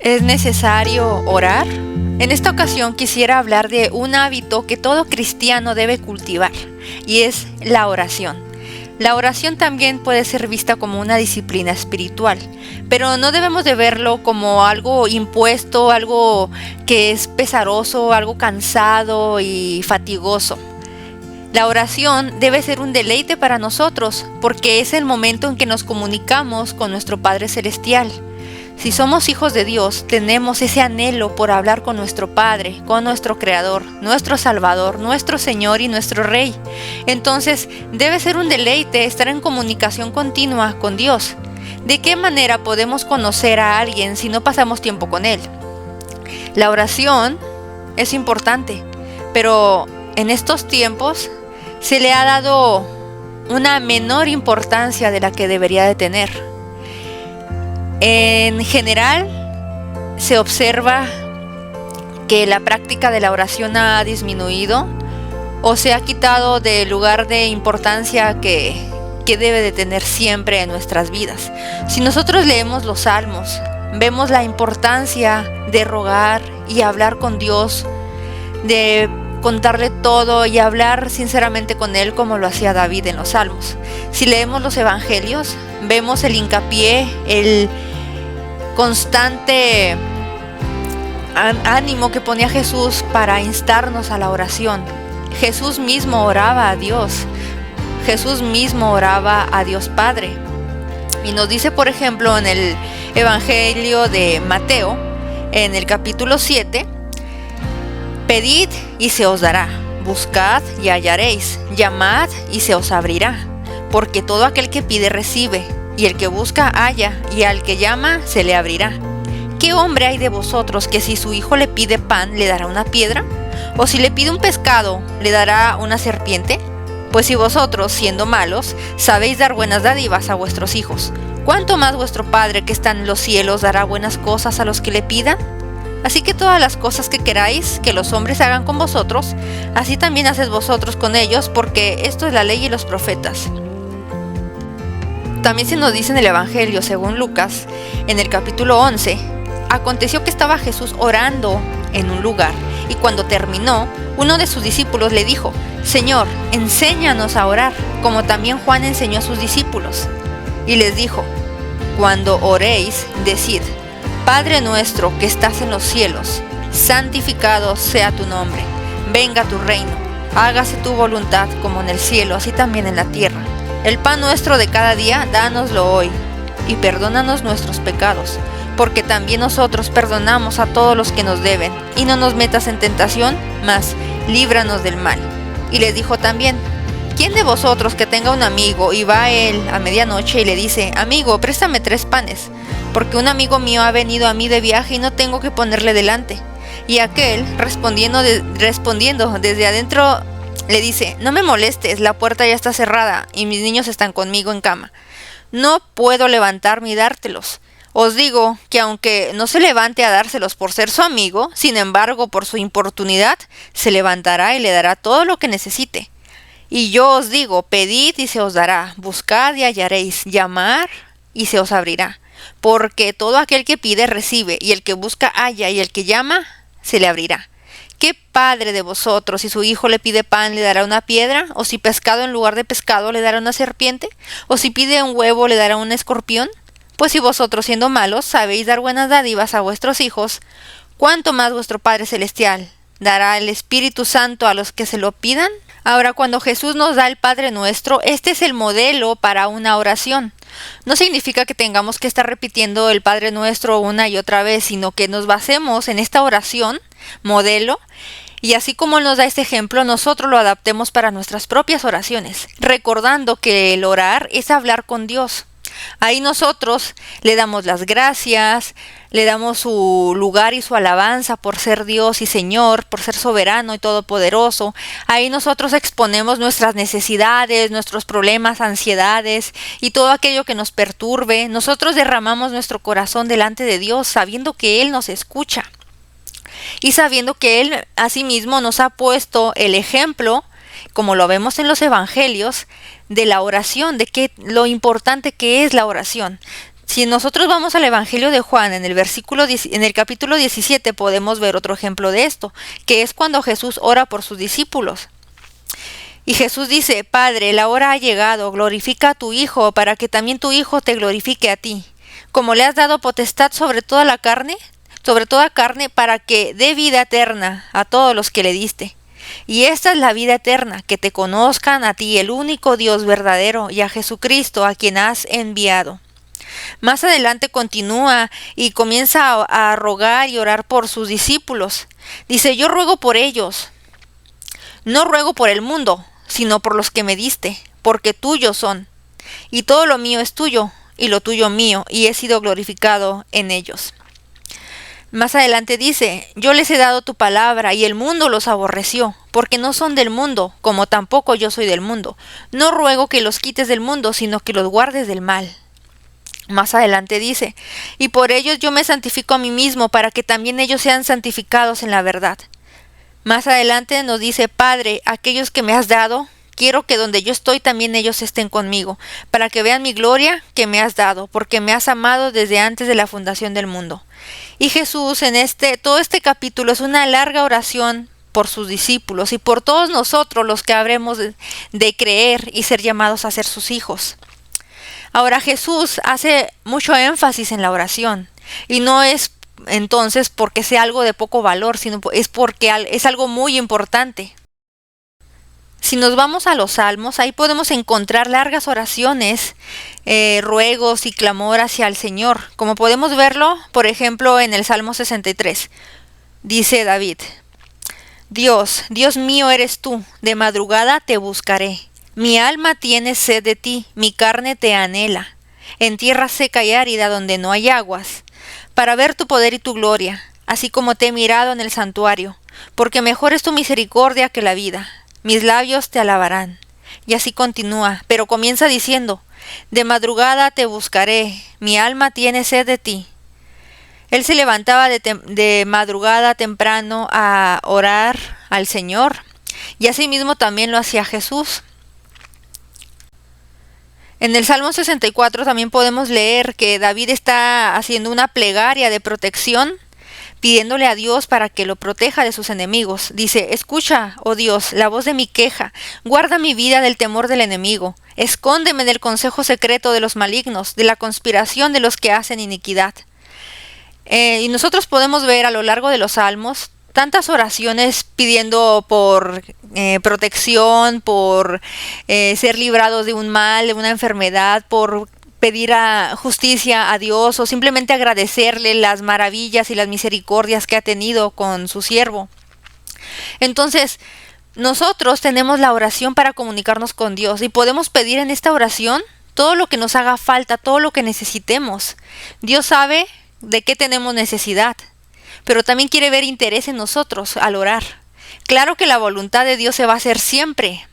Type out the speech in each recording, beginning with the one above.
¿Es necesario orar? En esta ocasión quisiera hablar de un hábito que todo cristiano debe cultivar, y es la oración. La oración también puede ser vista como una disciplina espiritual, pero no debemos de verlo como algo impuesto, algo que es pesaroso, algo cansado y fatigoso. La oración debe ser un deleite para nosotros, porque es el momento en que nos comunicamos con nuestro Padre Celestial. Si somos hijos de Dios, tenemos ese anhelo por hablar con nuestro Padre, con nuestro Creador, nuestro Salvador, nuestro Señor y nuestro Rey. Entonces, debe ser un deleite estar en comunicación continua con Dios. ¿De qué manera podemos conocer a alguien si no pasamos tiempo con Él? La oración es importante, pero en estos tiempos se le ha dado una menor importancia de la que debería de tener. En general, se observa que la práctica de la oración ha disminuido o se ha quitado del lugar de importancia que debe de tener siempre en nuestras vidas. Si nosotros leemos los Salmos, vemos la importancia de rogar y hablar con Dios, de contarle todo y hablar sinceramente con Él como lo hacía David en los Salmos. Si leemos los Evangelios, vemos el hincapié, el constante ánimo que ponía Jesús para instarnos a la oración. Jesús mismo oraba a Dios. Jesús mismo oraba a Dios Padre. Y nos dice, por ejemplo, en el Evangelio de Mateo, en el capítulo 7, pedid y se os dará, buscad y hallaréis, llamad y se os abrirá, porque todo aquel que pide recibe, y el que busca halla, y al que llama se le abrirá. ¿Qué hombre hay de vosotros que si su hijo le pide pan le dará una piedra? ¿O si le pide un pescado le dará una serpiente? Pues si vosotros, siendo malos, sabéis dar buenas dádivas a vuestros hijos, ¿cuánto más vuestro Padre que está en los cielos dará buenas cosas a los que le pidan? Así que todas las cosas que queráis que los hombres hagan con vosotros, así también haced vosotros con ellos, porque esto es la ley y los profetas. También se nos dice en el Evangelio, según Lucas, en el capítulo 11, aconteció que estaba Jesús orando en un lugar, y cuando terminó, uno de sus discípulos le dijo, Señor, enséñanos a orar, como también Juan enseñó a sus discípulos. Y les dijo, cuando oréis, decid, Padre nuestro que estás en los cielos, santificado sea tu nombre, venga tu reino, hágase tu voluntad como en el cielo, así también en la tierra. El pan nuestro de cada día, dánoslo hoy, y perdónanos nuestros pecados, porque también nosotros perdonamos a todos los que nos deben, y no nos metas en tentación, mas líbranos del mal. Y les dijo también, ¿quién de vosotros que tenga un amigo y va a él a medianoche y le dice, amigo, préstame 3 panes, porque un amigo mío ha venido a mí de viaje y no tengo que ponerle delante? Y aquel, respondiendo desde adentro, le dice, no me molestes, la puerta ya está cerrada y mis niños están conmigo en cama. No puedo levantarme y dártelos. Os digo que aunque no se levante a dárselos por ser su amigo, sin embargo, por su importunidad, se levantará y le dará todo lo que necesite. Y yo os digo, pedid y se os dará, buscad y hallaréis, llamad y se os abrirá. Porque todo aquel que pide recibe, y el que busca halla, y el que llama se le abrirá. ¿Qué padre de vosotros, si su hijo le pide pan, le dará una piedra? ¿O si pescado en lugar de pescado, le dará una serpiente? ¿O si pide un huevo, le dará un escorpión? Pues si vosotros, siendo malos, sabéis dar buenas dádivas a vuestros hijos, ¿cuánto más vuestro Padre Celestial dará el Espíritu Santo a los que se lo pidan? Ahora, cuando Jesús nos da el Padre Nuestro, este es el modelo para una oración. No significa que tengamos que estar repitiendo el Padre Nuestro una y otra vez, sino que nos basemos en esta oración, modelo, y así como nos da este ejemplo, nosotros lo adaptemos para nuestras propias oraciones, recordando que el orar es hablar con Dios. Ahí nosotros le damos las gracias, le damos su lugar y su alabanza por ser Dios y Señor, por ser soberano y todopoderoso. Ahí nosotros exponemos nuestras necesidades, nuestros problemas, ansiedades y todo aquello que nos perturbe. Nosotros derramamos nuestro corazón delante de Dios, sabiendo que Él nos escucha y sabiendo que Él asimismo nos ha puesto el ejemplo, como lo vemos en los evangelios, de la oración, de lo importante que es la oración. Si nosotros vamos al Evangelio de Juan, en el capítulo 17, podemos ver otro ejemplo de esto, que es cuando Jesús ora por sus discípulos. Y Jesús dice: Padre, la hora ha llegado, glorifica a tu Hijo, para que también tu Hijo te glorifique a ti. Como le has dado potestad sobre toda carne, para que dé vida eterna a todos los que le diste. Y esta es la vida eterna, que te conozcan a ti, el único Dios verdadero, y a Jesucristo, a quien has enviado. Más adelante continúa y comienza a rogar y orar por sus discípulos. Dice: yo ruego por ellos, no ruego por el mundo, sino por los que me diste, porque tuyos son, y todo lo mío es tuyo, y lo tuyo mío, y he sido glorificado en ellos. Más adelante dice: yo les he dado tu palabra, y el mundo los aborreció, porque no son del mundo, como tampoco yo soy del mundo. No ruego que los quites del mundo, sino que los guardes del mal. Más adelante dice: y por ellos yo me santifico a mí mismo, para que también ellos sean santificados en la verdad. Más adelante nos dice: Padre, aquellos que me has dado, quiero que donde yo estoy también ellos estén conmigo, para que vean mi gloria que me has dado, porque me has amado desde antes de la fundación del mundo. Y Jesús todo este capítulo es una larga oración por sus discípulos y por todos nosotros los que habremos de creer y ser llamados a ser sus hijos. Ahora, Jesús hace mucho énfasis en la oración, y no es entonces porque sea algo de poco valor, sino es porque es algo muy importante. Si nos vamos a los salmos, ahí podemos encontrar largas oraciones, ruegos y clamor hacia el Señor, como podemos verlo, por ejemplo, en el Salmo 63. Dice David: Dios, Dios mío eres tú, de madrugada te buscaré. Mi alma tiene sed de ti, mi carne te anhela, en tierra seca y árida donde no hay aguas, para ver tu poder y tu gloria, así como te he mirado en el santuario, porque mejor es tu misericordia que la vida. Mis labios te alabarán. Y así continúa, pero comienza diciendo: de madrugada te buscaré, mi alma tiene sed de ti. Él se levantaba de madrugada temprano a orar al Señor, y asimismo también lo hacía Jesús. En el Salmo 64 también podemos leer que David está haciendo una plegaria de protección, pidiéndole a Dios para que lo proteja de sus enemigos. Dice: escucha, oh Dios, la voz de mi queja, guarda mi vida del temor del enemigo, escóndeme del consejo secreto de los malignos, de la conspiración de los que hacen iniquidad. Y nosotros podemos ver a lo largo de los salmos tantas oraciones pidiendo por protección, por ser librados de un mal, de una enfermedad, por pedir justicia a Dios, o simplemente agradecerle las maravillas y las misericordias que ha tenido con su siervo. Entonces, nosotros tenemos la oración para comunicarnos con Dios, y podemos pedir en esta oración todo lo que nos haga falta, todo lo que necesitemos. Dios sabe de qué tenemos necesidad, pero también quiere ver interés en nosotros al orar. Claro que la voluntad de Dios se va a hacer siempre.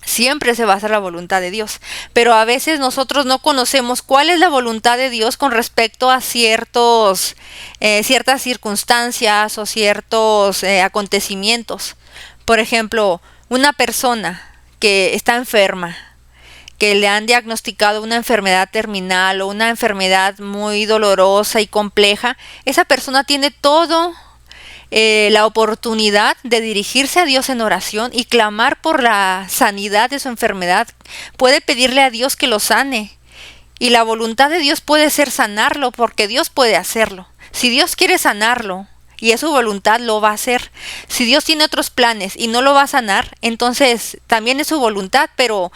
Siempre se va a hacer la voluntad de Dios, pero a veces nosotros no conocemos cuál es la voluntad de Dios con respecto a ciertas circunstancias o ciertos acontecimientos. Por ejemplo, una persona que está enferma, que le han diagnosticado una enfermedad terminal o una enfermedad muy dolorosa y compleja, esa persona tiene todo la oportunidad de dirigirse a Dios en oración y clamar por la sanidad de su enfermedad. Puede pedirle a Dios que lo sane, y la voluntad de Dios puede ser sanarlo, porque Dios puede hacerlo. Si Dios quiere sanarlo y es su voluntad, lo va a hacer. Si Dios tiene otros planes y no lo va a sanar, entonces también es su voluntad, pero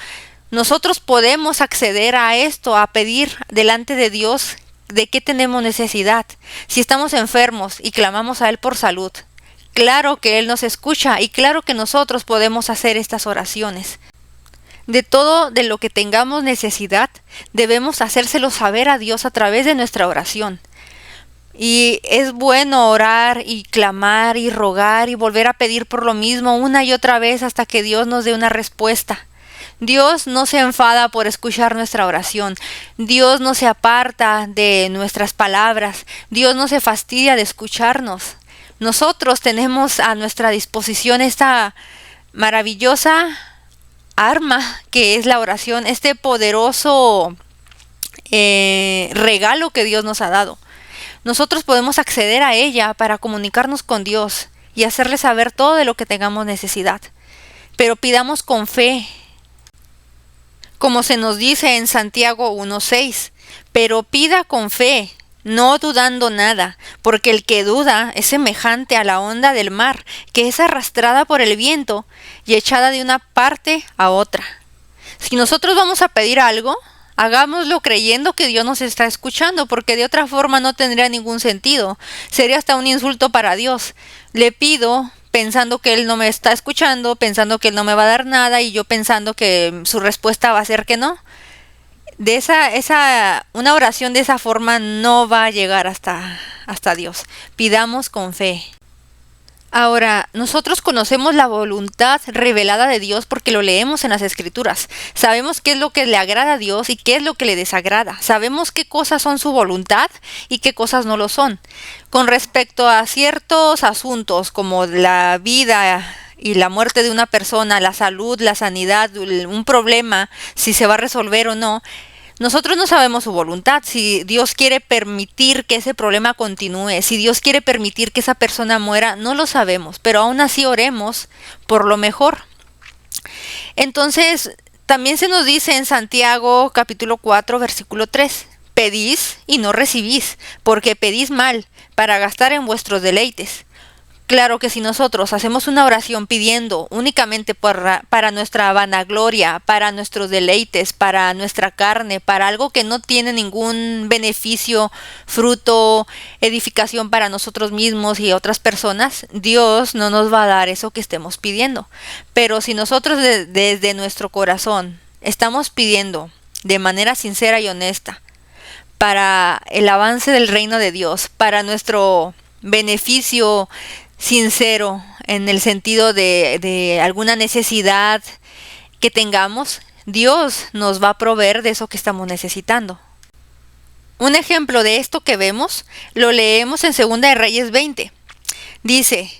nosotros podemos acceder a esto, a pedir delante de Dios de qué tenemos necesidad. Si estamos enfermos y clamamos a Él por salud, claro que Él nos escucha, y claro que nosotros podemos hacer estas oraciones. De todo de lo que tengamos necesidad, debemos hacérselo saber a Dios a través de nuestra oración. Y es bueno orar y clamar y rogar y volver a pedir por lo mismo una y otra vez hasta que Dios nos dé una respuesta. Dios no se enfada por escuchar nuestra oración. Dios no se aparta de nuestras palabras. Dios no se fastidia de escucharnos. Nosotros tenemos a nuestra disposición esta maravillosa arma que es la oración, este poderoso regalo que Dios nos ha dado. Nosotros podemos acceder a ella para comunicarnos con Dios y hacerle saber todo de lo que tengamos necesidad. Pero pidamos con fe, como se nos dice en Santiago 1:6, pero pida con fe, no dudando nada, porque el que duda es semejante a la onda del mar, que es arrastrada por el viento y echada de una parte a otra. Si nosotros vamos a pedir algo, hagámoslo creyendo que Dios nos está escuchando, porque de otra forma no tendría ningún sentido. Sería hasta un insulto para Dios. Le pido pensando que Él no me está escuchando, pensando que Él no me va a dar nada y yo pensando que su respuesta va a ser que no. Una oración de esa forma no va a llegar hasta Dios. Pidamos con fe. Ahora, nosotros conocemos la voluntad revelada de Dios porque lo leemos en las Escrituras. Sabemos qué es lo que le agrada a Dios y qué es lo que le desagrada. Sabemos qué cosas son su voluntad y qué cosas no lo son. Con respecto a ciertos asuntos como la vida y la muerte de una persona, la salud, la sanidad, un problema, si se va a resolver o no, nosotros no sabemos su voluntad, si Dios quiere permitir que ese problema continúe, si Dios quiere permitir que esa persona muera, no lo sabemos, pero aún así oremos por lo mejor. Entonces, también se nos dice en Santiago capítulo 4, versículo 3, pedís y no recibís, porque pedís mal, para gastar en vuestros deleites. Claro que si nosotros hacemos una oración pidiendo únicamente para nuestra vanagloria, para nuestros deleites, para nuestra carne, para algo que no tiene ningún beneficio, fruto, edificación para nosotros mismos y otras personas, Dios no nos va a dar eso que estemos pidiendo. Pero si nosotros desde nuestro corazón estamos pidiendo de manera sincera y honesta para el avance del reino de Dios, para nuestro beneficio sincero en el sentido de alguna necesidad que tengamos, Dios nos va a proveer de eso que estamos necesitando. Un ejemplo de esto que vemos lo leemos en 2 de Reyes 20. Dice,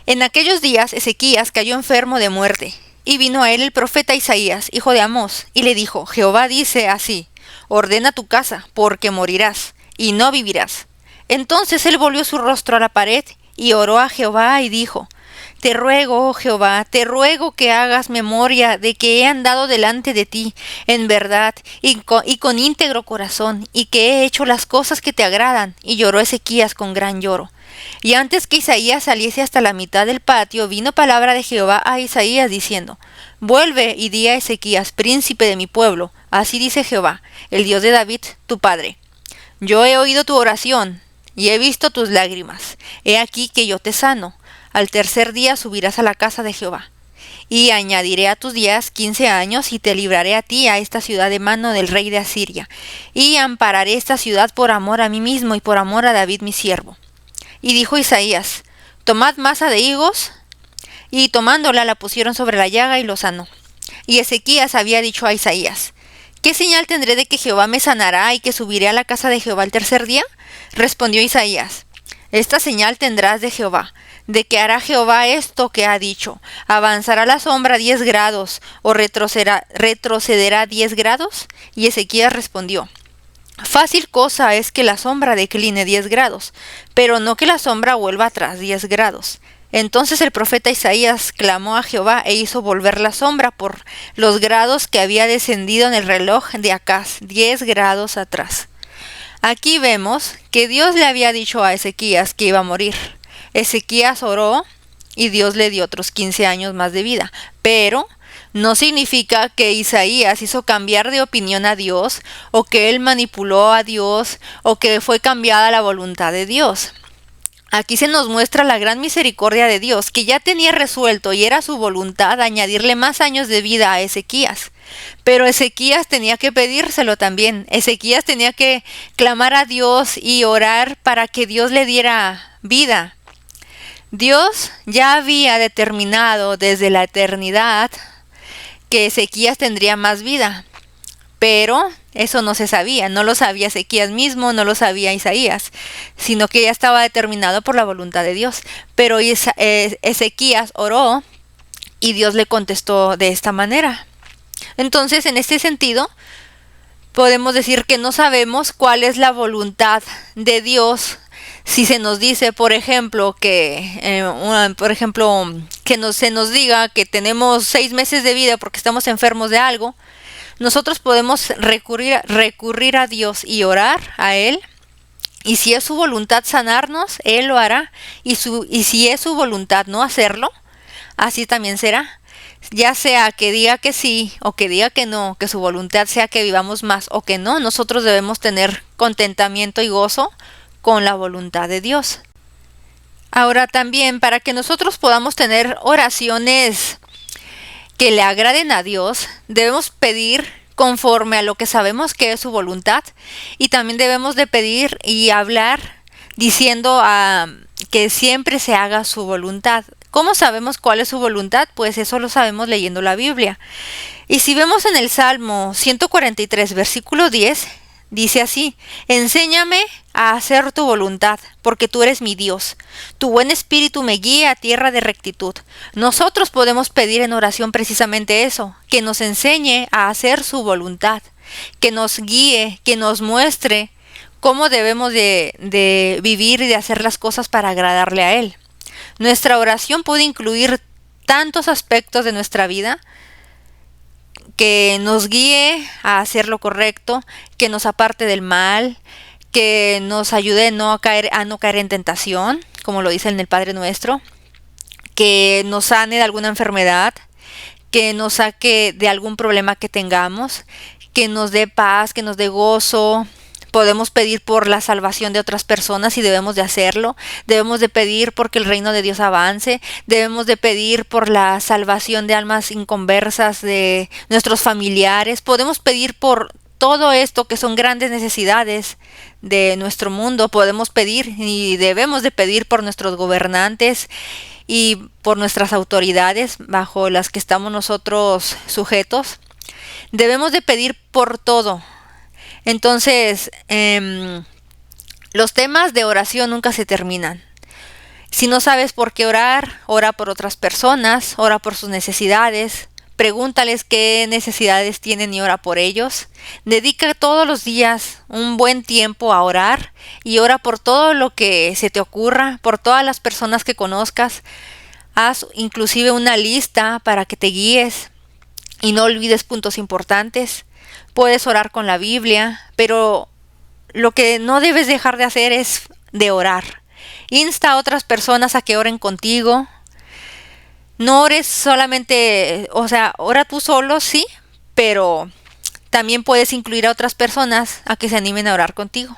en aquellos días Ezequías cayó enfermo de muerte, y vino a él el profeta Isaías, hijo de Amós, y le dijo, Jehová dice así, ordena tu casa, porque morirás, y no vivirás. Entonces él volvió su rostro a la pared, y oró a Jehová y dijo, te ruego, oh Jehová, te ruego que hagas memoria de que he andado delante de ti en verdad y con íntegro corazón, y que he hecho las cosas que te agradan. Y lloró Ezequías con gran lloro. Y antes que Isaías saliese hasta la mitad del patio, vino palabra de Jehová a Isaías diciendo, vuelve y di a Ezequías, príncipe de mi pueblo, así dice Jehová, el Dios de David, tu padre. Yo he oído tu oración, y he visto tus lágrimas. He aquí que yo te sano. Al tercer día subirás a la casa de Jehová. Y añadiré a tus días 15 años, y te libraré a ti a esta ciudad de mano del rey de Asiria. Y ampararé esta ciudad por amor a mí mismo y por amor a David mi siervo. Y dijo Isaías, tomad masa de higos. Y tomándola la pusieron sobre la llaga y lo sanó. Y Ezequías había dicho a Isaías, ¿qué señal tendré de que Jehová me sanará y que subiré a la casa de Jehová el tercer día? Respondió Isaías, esta señal tendrás de Jehová, de que hará Jehová esto que ha dicho, ¿avanzará la sombra 10 grados o retrocederá 10 grados? Y Ezequías respondió, fácil cosa es que la sombra decline 10 grados, pero no que la sombra vuelva atrás 10 grados. Entonces el profeta Isaías clamó a Jehová e hizo volver la sombra por los grados que había descendido en el reloj de Acaz, 10 grados atrás. Aquí vemos que Dios le había dicho a Ezequías que iba a morir. Ezequías oró y Dios le dio otros 15 años más de vida, pero no significa que Isaías hizo cambiar de opinión a Dios, o que él manipuló a Dios, o que fue cambiada la voluntad de Dios. Aquí se nos muestra la gran misericordia de Dios, que ya tenía resuelto y era su voluntad añadirle más años de vida a Ezequías. Pero Ezequías tenía que pedírselo también. Ezequías tenía que clamar a Dios y orar para que Dios le diera vida. Dios ya había determinado desde la eternidad que Ezequías tendría más vida. Pero eso no se sabía, no lo sabía Ezequías mismo, no lo sabía Isaías, sino que ya estaba determinado por la voluntad de Dios. Pero Ezequías oró y Dios le contestó de esta manera. Entonces, en este sentido, podemos decir que no sabemos cuál es la voluntad de Dios. Si se nos dice, por ejemplo, se nos diga que tenemos 6 meses de vida porque estamos enfermos de algo, nosotros podemos recurrir a Dios y orar a Él. Y si es su voluntad sanarnos, Él lo hará. Y si es su voluntad no hacerlo, así también será. Ya sea que diga que sí o que diga que no, que su voluntad sea que vivamos más o que no, nosotros debemos tener contentamiento y gozo con la voluntad de Dios. Ahora también, para que nosotros podamos tener oraciones que le agraden a Dios, debemos pedir conforme a lo que sabemos que es su voluntad, y también debemos de pedir y hablar diciendo que siempre se haga su voluntad. ¿Cómo sabemos cuál es su voluntad? Pues eso lo sabemos leyendo la Biblia. Y si vemos en el Salmo 143, versículo 10, dice así: enséñame a hacer tu voluntad, porque tú eres mi Dios. Tu buen espíritu me guíe a tierra de rectitud. Nosotros podemos pedir en oración precisamente eso, que nos enseñe a hacer su voluntad, que nos guíe, que nos muestre cómo debemos de vivir y de hacer las cosas para agradarle a Él. Nuestra oración puede incluir tantos aspectos de nuestra vida, que nos guíe a hacer lo correcto, que nos aparte del mal, que nos ayude a no caer en tentación, como lo dice en el Padre Nuestro, que nos sane de alguna enfermedad, que nos saque de algún problema que tengamos, que nos dé paz, que nos dé gozo. Podemos pedir por la salvación de otras personas y debemos de hacerlo. Debemos de pedir porque el reino de Dios avance. Debemos de pedir por la salvación de almas inconversas, de nuestros familiares. Podemos pedir por todo esto que son grandes necesidades de nuestro mundo. Podemos pedir y debemos de pedir por nuestros gobernantes y por nuestras autoridades bajo las que estamos nosotros sujetos. Debemos de pedir por todo. Entonces, los temas de oración nunca se terminan. Si no sabes por qué orar, ora por otras personas, ora por sus necesidades, pregúntales qué necesidades tienen y ora por ellos. Dedica todos los días un buen tiempo a orar y ora por todo lo que se te ocurra, por todas las personas que conozcas. Haz inclusive una lista para que te guíes y no olvides puntos importantes. Puedes orar con la Biblia, pero lo que no debes dejar de hacer es de orar. Insta a otras personas a que oren contigo. No ores solamente, ora tú solo, sí, pero también puedes incluir a otras personas a que se animen a orar contigo.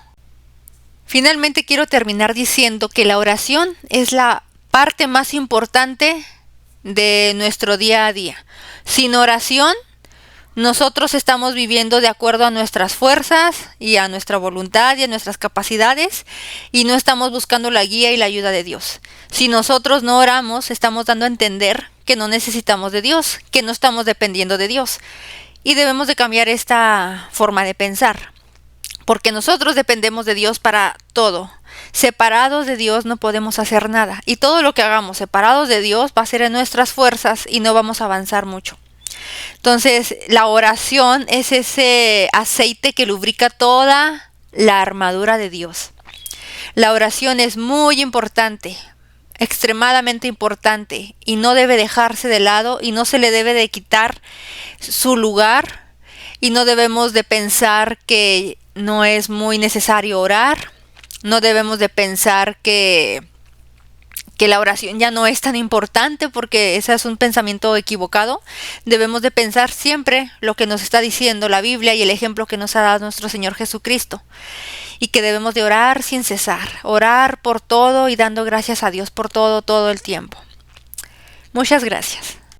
Finalmente quiero terminar diciendo que la oración es la parte más importante de nuestro día a día. Sin oración, nosotros estamos viviendo de acuerdo a nuestras fuerzas y a nuestra voluntad y a nuestras capacidades y no estamos buscando la guía y la ayuda de Dios. Si nosotros no oramos, estamos dando a entender que no necesitamos de Dios, que no estamos dependiendo de Dios. Y debemos de cambiar esta forma de pensar, porque nosotros dependemos de Dios para todo. Separados de Dios no podemos hacer nada. Y todo lo que hagamos separados de Dios va a ser en nuestras fuerzas y no vamos a avanzar mucho. Entonces, la oración es ese aceite que lubrica toda la armadura de Dios. La oración es muy importante, extremadamente importante, y no debe dejarse de lado y no se le debe de quitar su lugar, y no debemos de pensar que no es muy necesario orar. No debemos de pensar que la oración ya no es tan importante, porque ese es un pensamiento equivocado. Debemos de pensar siempre lo que nos está diciendo la Biblia y el ejemplo que nos ha dado nuestro Señor Jesucristo, y que debemos de orar sin cesar, orar por todo y dando gracias a Dios por todo el tiempo. Muchas gracias.